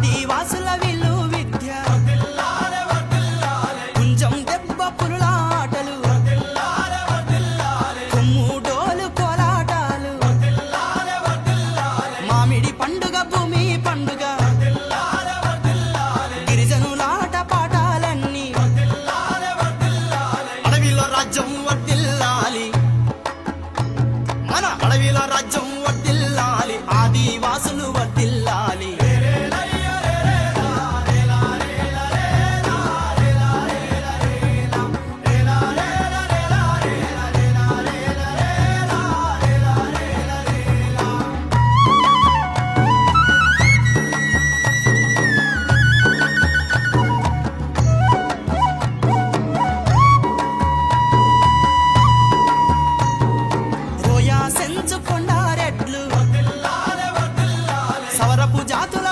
ఆదివాసుల విల్లు విద్య కుంజం దెబ్బ పురులాటలు కొమ్ముడోలు కోలాటాలు మామిడి పండుగ భూమి పండుగ గిరిజనులాట పాఠాలన్నీ అడవిలో రాజ్యం వర్ధిల్లాలి మన అడవిలో రాజ్యం వర్ధిల్లాలి ఆదివాసులు వర్ధిల్లాలి సెంచు కొండారెడ్లు సవరపు జాతుల